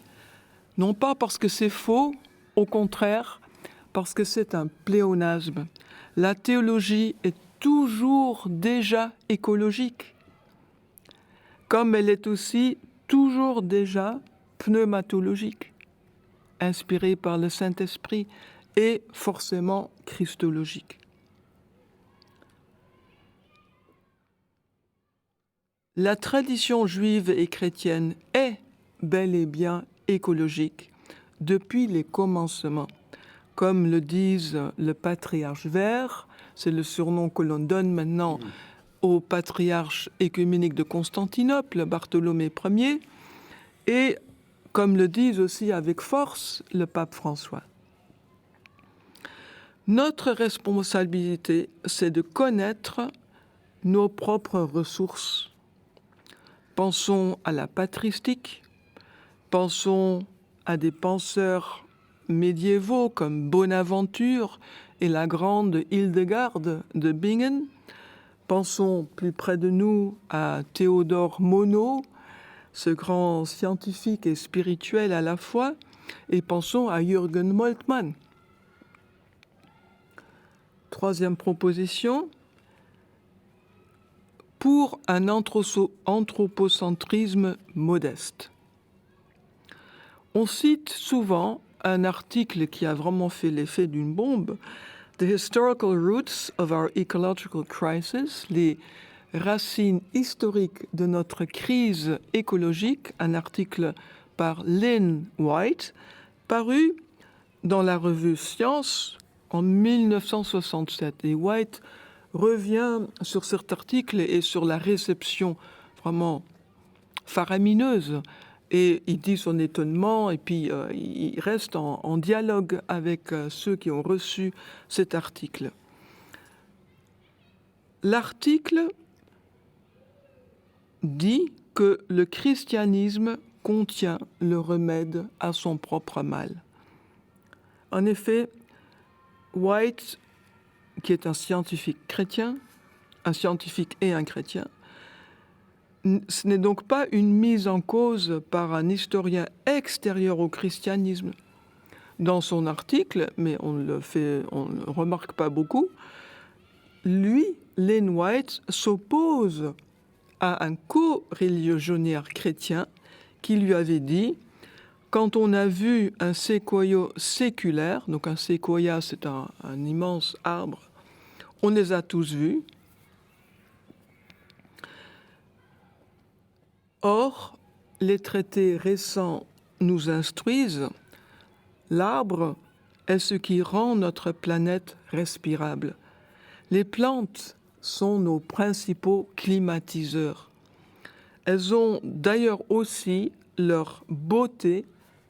non pas parce que c'est faux, au contraire, parce que c'est un pléonasme. La théologie est toujours déjà écologique, comme elle est aussi toujours déjà pneumatologique, inspirée par le Saint-Esprit et forcément christologique. La tradition juive et chrétienne est bel et bien écologique depuis les commencements. Comme le disent le patriarche vert, c'est le surnom que l'on donne maintenant au patriarche œcuménique de Constantinople, Bartholomée Ier, et comme le disent aussi avec force le pape François. Notre responsabilité, c'est de connaître nos propres ressources. Pensons à la patristique, pensons à des penseurs médiévaux comme Bonaventure et la grande Hildegarde de Bingen. Pensons plus près de nous à Théodore Monod, ce grand scientifique et spirituel à la fois, et pensons à Jürgen Moltmann. Troisième proposition, pour un anthropocentrisme modeste. On cite souvent un article qui a vraiment fait l'effet d'une bombe, The Historical Roots of Our Ecological Crisis, les racines historiques de notre crise écologique, un article par Lynn White, paru dans la revue Science en 1967. Et White revient sur cet article et sur la réception vraiment faramineuse. Et il dit son étonnement et puis il reste en dialogue avec ceux qui ont reçu cet article. L'article dit que le christianisme contient le remède à son propre mal. En effet, White, qui est un scientifique chrétien, un scientifique et un chrétien, ce n'est donc pas une mise en cause par un historien extérieur au christianisme. Dans son article, mais on ne le remarque pas beaucoup, lui, Lynn White, s'oppose à un co-religionnaire chrétien qui lui avait dit « Quand on a vu un séquoia séculaire, donc un séquoia c'est un immense arbre, On les a tous vus. Or, les traités récents nous instruisent, l'arbre est ce qui rend notre planète respirable. Les plantes sont nos principaux climatiseurs. Elles ont d'ailleurs aussi leur beauté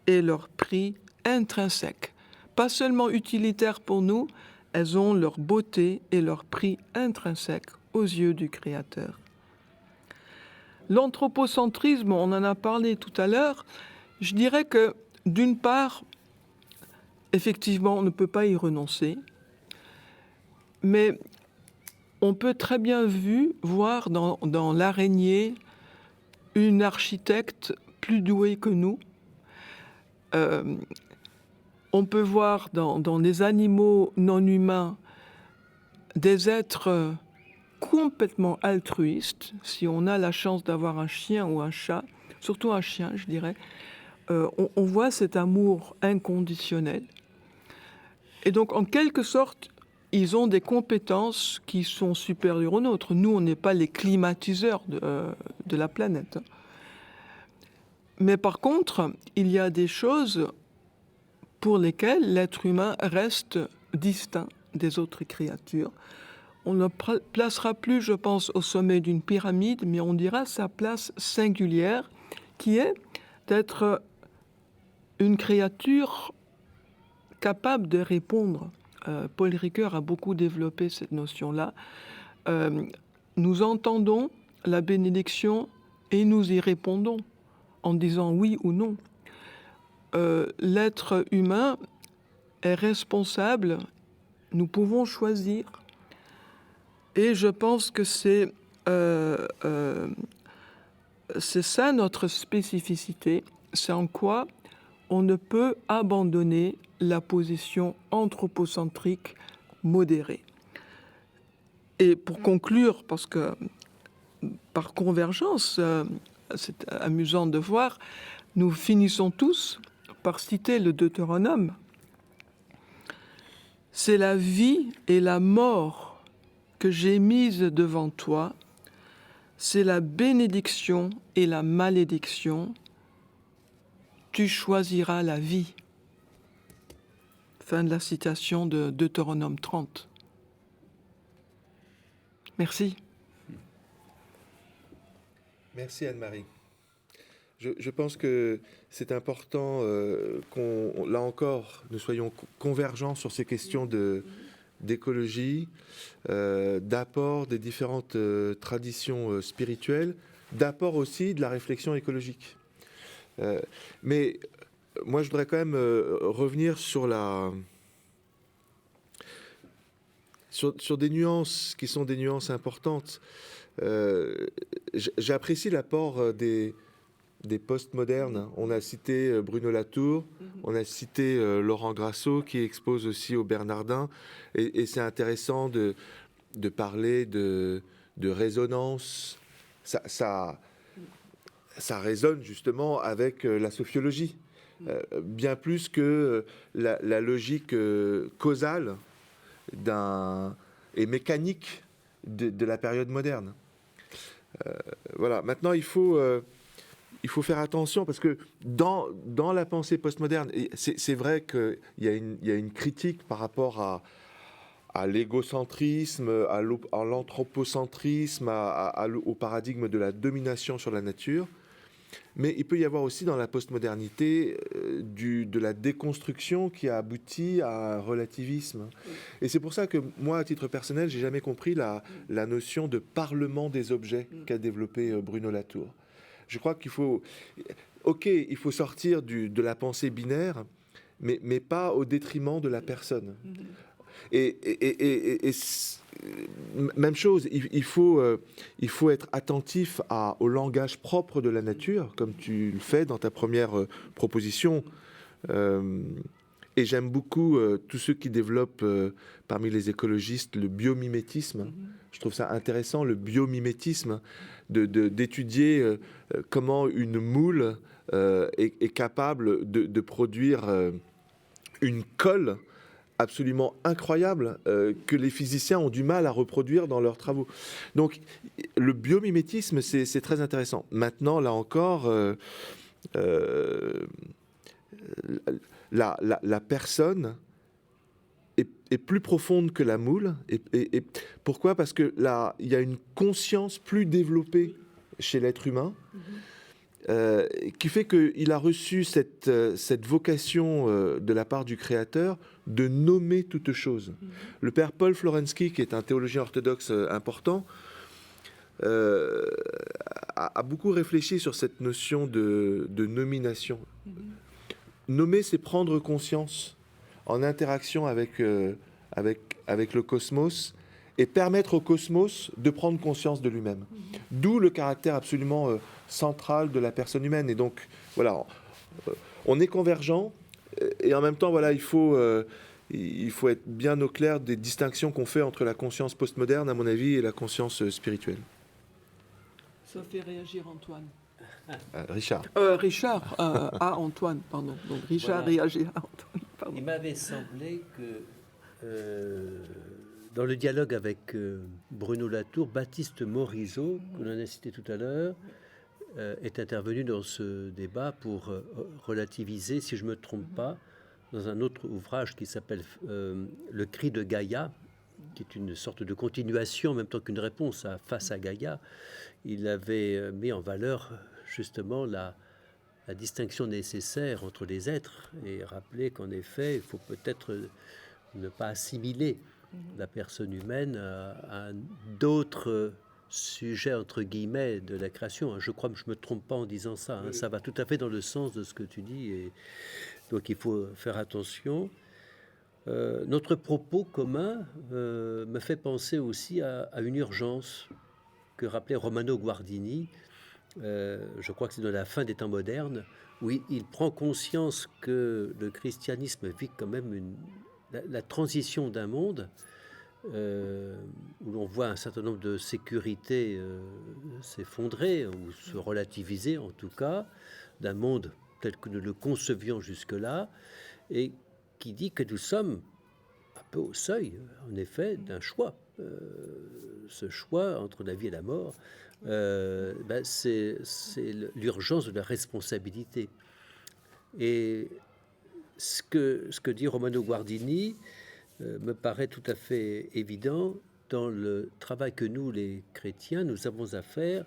et leur prix intrinsèque. Pas seulement utilitaires pour nous, elles ont leur beauté et leur prix intrinsèque aux yeux du Créateur. L'anthropocentrisme, on en a parlé tout à l'heure, je dirais que d'une part, effectivement, on ne peut pas y renoncer, mais on peut très bien voir dans l'araignée une architecte plus douée que nous. On peut voir dans les animaux non humains des êtres complètement altruistes. Si on a la chance d'avoir un chien ou un chat, surtout un chien, je dirais, on voit cet amour inconditionnel. Et donc, en quelque sorte, ils ont des compétences qui sont supérieures aux nôtres. Nous, on n'est pas les climatiseurs de la planète. Mais par contre, il y a des choses pour lesquelles l'être humain reste distinct des autres créatures. On ne le placera plus, je pense, au sommet d'une pyramide, mais on dira sa place singulière, qui est d'être une créature capable de répondre. Paul Ricoeur a beaucoup développé cette notion-là. Nous entendons la bénédiction et nous y répondons en disant oui ou non. L'être humain est responsable, nous pouvons choisir. Et je pense que c'est ça notre spécificité, c'est en quoi on ne peut abandonner la position anthropocentrique modérée. Et pour conclure, parce que par convergence, c'est amusant de voir, nous finissons tous par citer le Deutéronome. C'est la vie et la mort que j'ai mise devant toi, c'est la bénédiction et la malédiction. Tu choisiras la vie. Fin de la citation de Deutéronome 30. Merci. Merci Anne-Marie. Je pense que c'est important là encore, nous soyons convergents sur ces questions d'écologie, d'apport des différentes traditions spirituelles, d'apport aussi de la réflexion écologique. Mais moi, je voudrais quand même revenir sur des nuances qui sont des nuances importantes. J'apprécie l'apport des postmodernes. On a cité Bruno Latour, on a cité Laurent Grasso qui expose aussi au Bernardin. Et c'est intéressant de parler de résonance. Ça résonne justement avec la sophiologie, bien plus que la logique causale et mécanique de la période moderne. Voilà. Maintenant, il faut faire attention parce que dans la pensée postmoderne, c'est vrai qu'il y a une critique par rapport à l'égocentrisme, à l'anthropocentrisme, au paradigme de la domination sur la nature. Mais il peut y avoir aussi dans la postmodernité de la déconstruction qui a abouti à un relativisme. Et c'est pour ça que moi, à titre personnel, j'ai jamais compris la notion de parlement des objets qu'a développé Bruno Latour. Je crois qu'il faut sortir de la pensée binaire, mais pas au détriment de la personne. Et même chose, il faut être attentif au langage propre de la nature, comme tu le fais dans ta première proposition. Et j'aime beaucoup tous ceux qui développent parmi les écologistes le biomimétisme. Je trouve ça intéressant, le biomimétisme, d'étudier comment une moule est capable de produire une colle absolument incroyables que les physiciens ont du mal à reproduire dans leurs travaux. Donc, le biomimétisme, c'est très intéressant. Maintenant, là encore, la personne est plus profonde que la moule. Et pourquoi ? Parce que là, il y a une conscience plus développée chez l'être humain, qui fait qu'il a reçu cette vocation de la part du Créateur de nommer toute chose. Le père Paul Florensky, qui est un théologien orthodoxe important, a beaucoup réfléchi sur cette notion de nomination. Nommer, c'est prendre conscience en interaction avec le cosmos et permettre au cosmos de prendre conscience de lui-même. D'où le caractère absolument central de la personne humaine. Et donc, voilà, on est convergents et en même temps, voilà, il faut être bien au clair des distinctions qu'on fait entre la conscience postmoderne, à mon avis, et la conscience spirituelle. Ça fait réagir Antoine. Richard. Richard, à Antoine, pardon. Donc Richard réagit à Antoine. Pardon. Il m'avait semblé que dans le dialogue avec Bruno Latour, Baptiste Morisot, que l'on a cité tout à l'heure, est intervenu dans ce débat pour relativiser, si je ne me trompe pas, dans un autre ouvrage qui s'appelle Le cri de Gaïa, qui est une sorte de continuation en même temps qu'une réponse face à Gaïa. Il avait mis en valeur justement la distinction nécessaire entre les êtres et rappeler qu'en effet, il faut peut-être ne pas assimiler la personne humaine à d'autres sujets, entre guillemets, de la création. Je crois que je ne me trompe pas en disant ça. Ça va tout à fait dans le sens de ce que tu dis. Et donc, il faut faire attention. Notre propos commun me fait penser aussi à une urgence que rappelait Romano Guardini, je crois que c'est de la fin des temps modernes, où il prend conscience que le christianisme vit quand même la transition d'un monde où l'on voit un certain nombre de sécurités s'effondrer ou se relativiser en tout cas, d'un monde tel que nous le concevions jusque-là, et qui dit que nous sommes un peu au seuil, en effet, d'un choix. Ce choix entre la vie et la mort, c'est l'urgence de la responsabilité. Et ce que dit Romano Guardini me paraît tout à fait évident dans le travail que nous, les chrétiens, nous avons à faire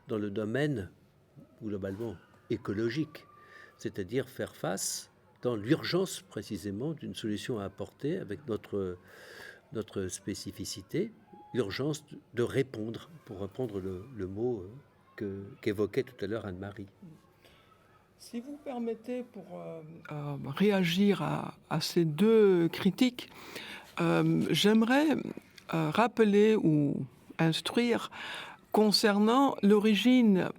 dans le domaine globalement écologique, c'est-à-dire faire face dans l'urgence précisément d'une solution à apporter avec notre spécificité, l'urgence de répondre, pour reprendre le mot qu'évoquait tout à l'heure Anne-Marie. Si vous permettez, pour réagir à ces deux critiques, j'aimerais rappeler ou instruire concernant l'origine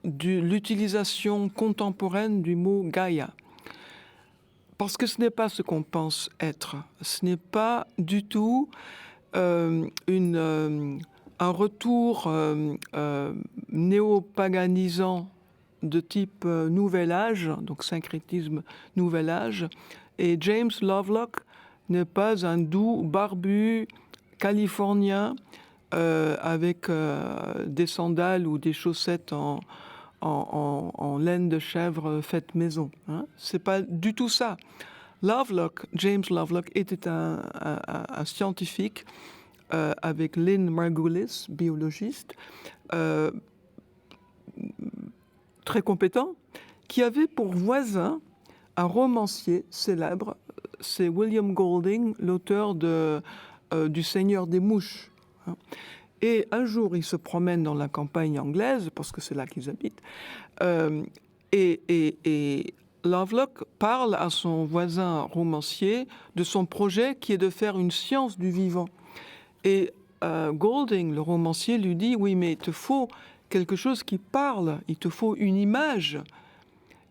de l'utilisation contemporaine du mot Gaïa. Parce que ce n'est pas ce qu'on pense être. Ce n'est pas du tout un retour néopaganisant de type Nouvel Âge, donc syncrétisme Nouvel Âge. Et James Lovelock n'est pas un doux barbu californien avec des sandales ou des chaussettes en laine de chèvre faite maison. C'est pas du tout ça. James Lovelock était un scientifique avec Lynn Margulis, biologiste, très compétent, qui avait pour voisin un romancier célèbre, c'est William Golding, l'auteur du Seigneur des Mouches. Et un jour, il se promène dans la campagne anglaise, parce que c'est là qu'ils habitent, et Lovelock parle à son voisin romancier de son projet qui est de faire une science du vivant. Et Golding, le romancier, lui dit « Oui, mais il te faut quelque chose qui parle, il te faut une image. »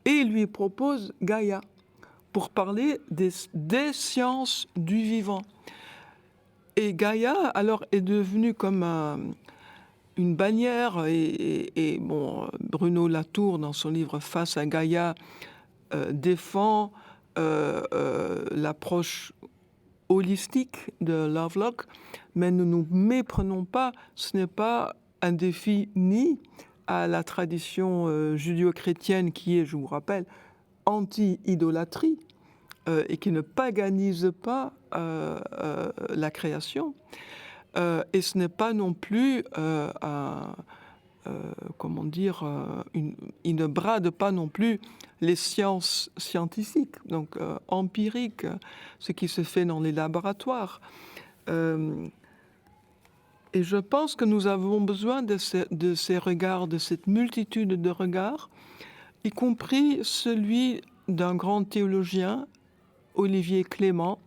Et il lui propose Gaïa pour parler des sciences du vivant. Et Gaïa, alors, est devenue comme une bannière. Et bon, Bruno Latour, dans son livre Face à Gaïa, défend l'approche holistique de Lovelock, mais ne nous méprenons pas, ce n'est pas un défi ni à la tradition judéo-chrétienne qui est, je vous rappelle, anti-idolâtrie et qui ne paganise pas la création. Et ce n'est pas non plus il ne brade pas non plus les sciences scientifiques, donc empiriques, ce qui se fait dans les laboratoires. Et je pense que nous avons besoin de ces regards, de cette multitude de regards, y compris celui d'un grand théologien, Olivier Clément,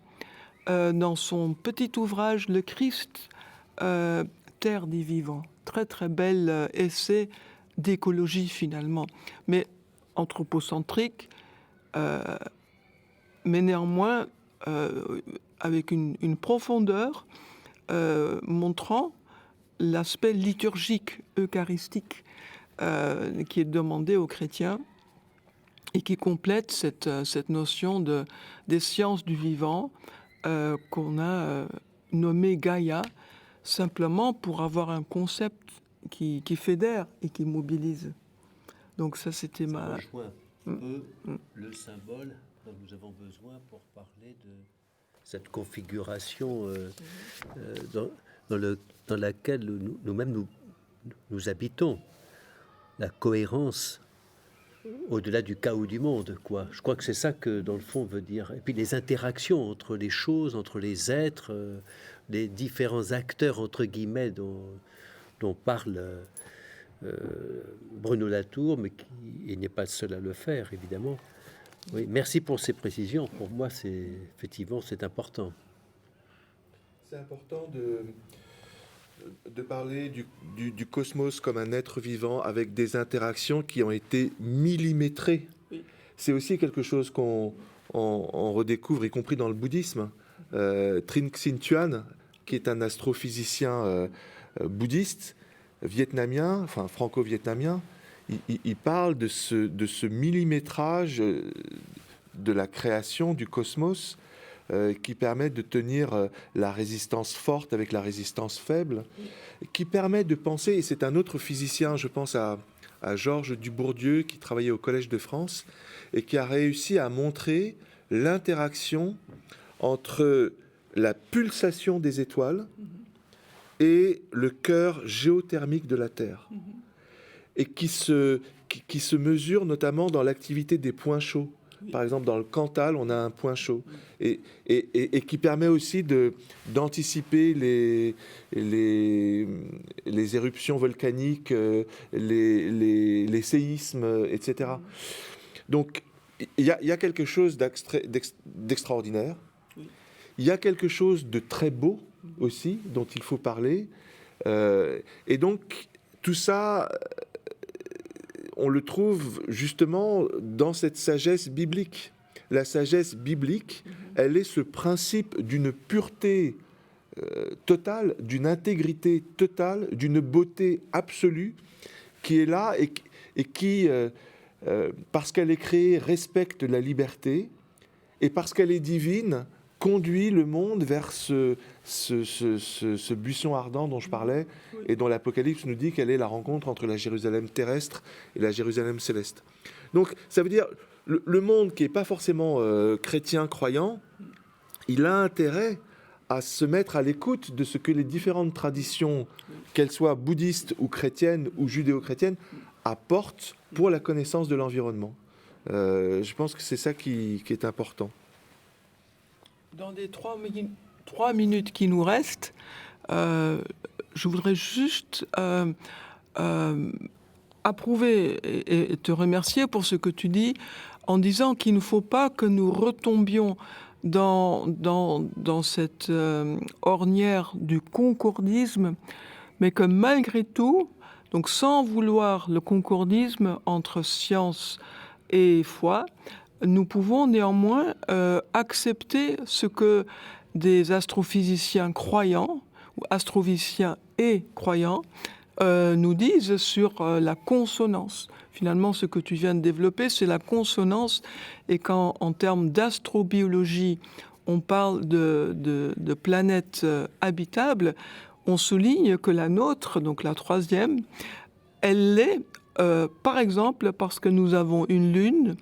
dans son petit ouvrage « Le Christ, terre des vivants ». Très, très bel essai d'écologie, finalement, mais anthropocentrique, mais néanmoins avec une profondeur montrant l'aspect liturgique, eucharistique, qui est demandé aux chrétiens et qui complète cette notion des sciences du vivant qu'on a nommé Gaïa, simplement pour avoir un concept qui fédère et qui mobilise. Donc ça, c'était Ça rejoint le symbole dont nous avons besoin pour parler de cette configuration dans laquelle nous-mêmes nous habitons. La cohérence au-delà du chaos du monde, quoi. Je crois que c'est ça que, dans le fond, veut dire. Et puis les interactions entre les choses, entre les êtres, les différents acteurs, entre guillemets, dont parle Bruno Latour, mais il n'est pas le seul à le faire, évidemment. Oui, merci pour ces précisions. Pour moi, effectivement, c'est important. C'est important de parler du cosmos comme un être vivant avec des interactions qui ont été millimétrées. Oui. C'est aussi quelque chose qu'on redécouvre, y compris dans le bouddhisme. Trinh Thuan, qui est un astrophysicien bouddhiste, vietnamien, enfin franco-vietnamien, il parle de ce millimétrage de la création du cosmos qui permet de tenir la résistance forte avec la résistance faible, qui permet de penser, et c'est un autre physicien, je pense à Georges Dubourdieu, qui travaillait au Collège de France, et qui a réussi à montrer l'interaction entre la pulsation des étoiles et le cœur géothermique de la Terre, et qui se mesure notamment dans l'activité des points chauds. Par exemple, dans le Cantal, on a un point chaud et qui permet aussi d'anticiper les éruptions volcaniques, les séismes, etc. Donc, il y a quelque chose d'extraordinaire. Il y a quelque chose de très beau aussi, dont il faut parler. Et donc, tout ça, on le trouve justement dans cette sagesse biblique. La sagesse biblique, elle est ce principe d'une pureté totale, d'une intégrité totale, d'une beauté absolue qui est là et qui, parce qu'elle est créée, respecte la liberté et parce qu'elle est divine, conduit le monde vers ce buisson ardent dont je parlais et dont l'Apocalypse nous dit qu'elle est la rencontre entre la Jérusalem terrestre et la Jérusalem céleste. Donc ça veut dire le monde qui n'est pas forcément chrétien, croyant, il a intérêt à se mettre à l'écoute de ce que les différentes traditions, qu'elles soient bouddhistes ou chrétiennes ou judéo-chrétiennes, apportent pour la connaissance de l'environnement. Je pense que c'est ça qui est important. Dans les 3 minutes qui nous restent, je voudrais juste approuver et te remercier pour ce que tu dis, en disant qu'il ne faut pas que nous retombions dans cette ornière du concordisme, mais que malgré tout, donc sans vouloir le concordisme entre science et foi, nous pouvons néanmoins accepter ce que des astrophysiciens croyants, ou astrophysiciens et croyants, nous disent sur la consonance. Finalement, ce que tu viens de développer, c'est la consonance, et quand, en termes d'astrobiologie, on parle de planètes habitables, on souligne que la nôtre, donc la troisième, elle l'est, par exemple, parce que nous avons une Lune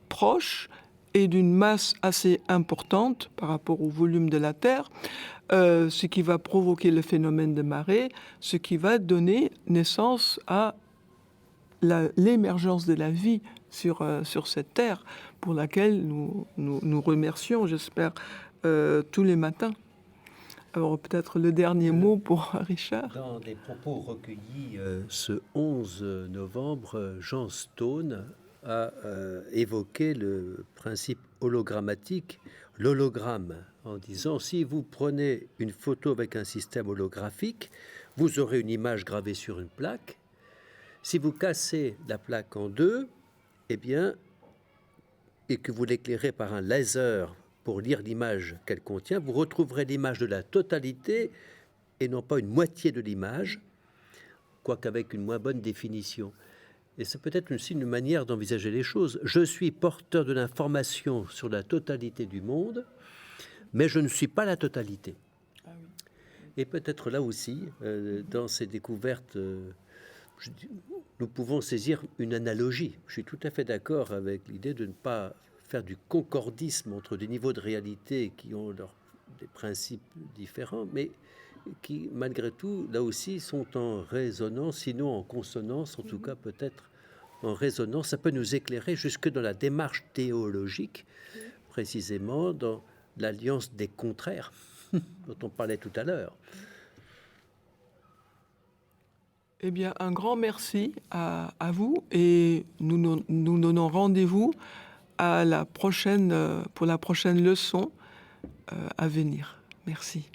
proche et d'une masse assez importante par rapport au volume de la Terre, ce qui va provoquer le phénomène de marée, ce qui va donner naissance à l'émergence de la vie sur cette Terre, pour laquelle nous remercions, j'espère, tous les matins. Alors peut-être le dernier mot pour Richard. Dans des propos recueillis ce 11 novembre, Jean Stone a évoqué le principe hologrammatique, l'hologramme, en disant si vous prenez une photo avec un système holographique, vous aurez une image gravée sur une plaque. Si vous cassez la plaque en deux, eh bien, et que vous l'éclairez par un laser pour lire l'image qu'elle contient, vous retrouverez l'image de la totalité et non pas une moitié de l'image, quoique avec une moins bonne définition. Et c'est peut-être aussi une manière d'envisager les choses. Je suis porteur de l'information sur la totalité du monde, mais je ne suis pas la totalité. Ah oui. Et peut-être là aussi, dans ces découvertes, nous pouvons saisir une analogie. Je suis tout à fait d'accord avec l'idée de ne pas faire du concordisme entre des niveaux de réalité qui ont des principes différents, mais qui, malgré tout, là aussi, sont en résonance, sinon en consonance, en tout cas peut-être en résonance. Ça peut nous éclairer jusque dans la démarche théologique, précisément dans l'alliance des contraires dont on parlait tout à l'heure. Eh bien, un grand merci à vous, et nous donnons rendez-vous à pour la prochaine leçon à venir. Merci.